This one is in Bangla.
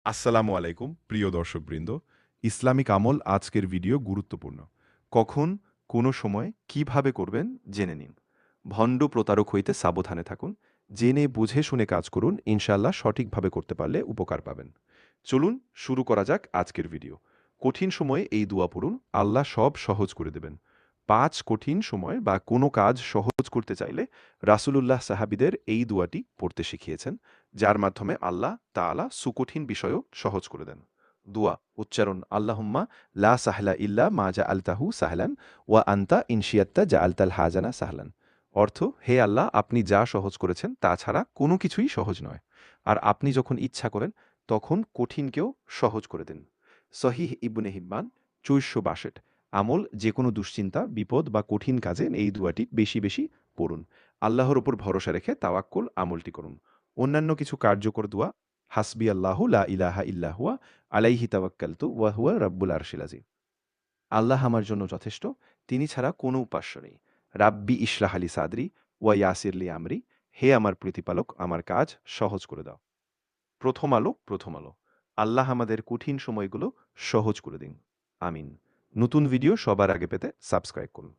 আসসালামু আলাইকুম প্রিয় দর্শকবৃন্দ। ইসলামিক আমল আজকের ভিডিও গুরুত্বপূর্ণ। কখন, কোনো সময়, কিভাবে করবেন জেনে নিন। ভণ্ড প্রতারক হইতে সাবধানে থাকুন। জেনে বুঝে শুনে কাজ করুন, ইনশাআল্লাহ সঠিকভাবে করতে পারলে উপকার পাবেন। চলুন শুরু করা যাক আজকের ভিডিও। কঠিন সময়ে এই দোয়া পড়ুন, আল্লাহ সব সহজ করে দেবেন। ৫ কঠিন সময় বা কোনো কাজ সহজ করতে চাইলে রাসূলুল্লাহ সাহাবীদের এই দোয়াটি পড়তে শিখিয়েছেন, যার মাধ্যমে আল্লাহ তাআলা সুকঠিন বিষয়ও সহজ করে দেন। দোয়া উচ্চারণ আল্লাহুম্মা লা সাহলা ইল্লা মা জাআলতাহু সাহলান ওয়া আনতা ইন শিয়াত্তা জাআলতাল হাজানা সাহলান। অর্থ, হে আল্লাহ, আপনি যা সহজ করেছেন তা ছাড়া কোনো কিছুই সহজ নয়। আর আপনি যখন ইচ্ছা করেন তখন কঠিনকেও সহজ করে দেন। সহিহ ইবনে হিব্বান ৪৬২। আমল যেকোনো দুশ্চিন্তা, বিপদ বা কঠিন কাজে এই দুয়াটি বেশি বেশি পড়ুন। আল্লাহর উপর ভরসা রেখে তাওয়াক্কুল আমলটি করুন। অন্যান্য কিছু কার্যকর দোয়া হাসবি আল্লাহু লা ইলাহা ইল্লা হুয়া আলাইহি তাওয়াক্কালতু ওয়া হুয়া রাব্বুল আরশিল আযীম। আল্লাহ আমার জন্য যথেষ্ট, তিনি ছাড়া কোনো উপাস্য নেই। রাব্বি ইশরাহ লি সাদরি ওয়া ইয়াসির লি আমরি। হে আমার প্রতিপালক, আমার কাজ সহজ করে দাও। প্রথম আলো। আল্লাহ আমাদের কঠিন সময়গুলো সহজ করে দিন। আমিন। নতুন ভিডিও সবার আগে পেতে সাবস্ক্রাইব করুন।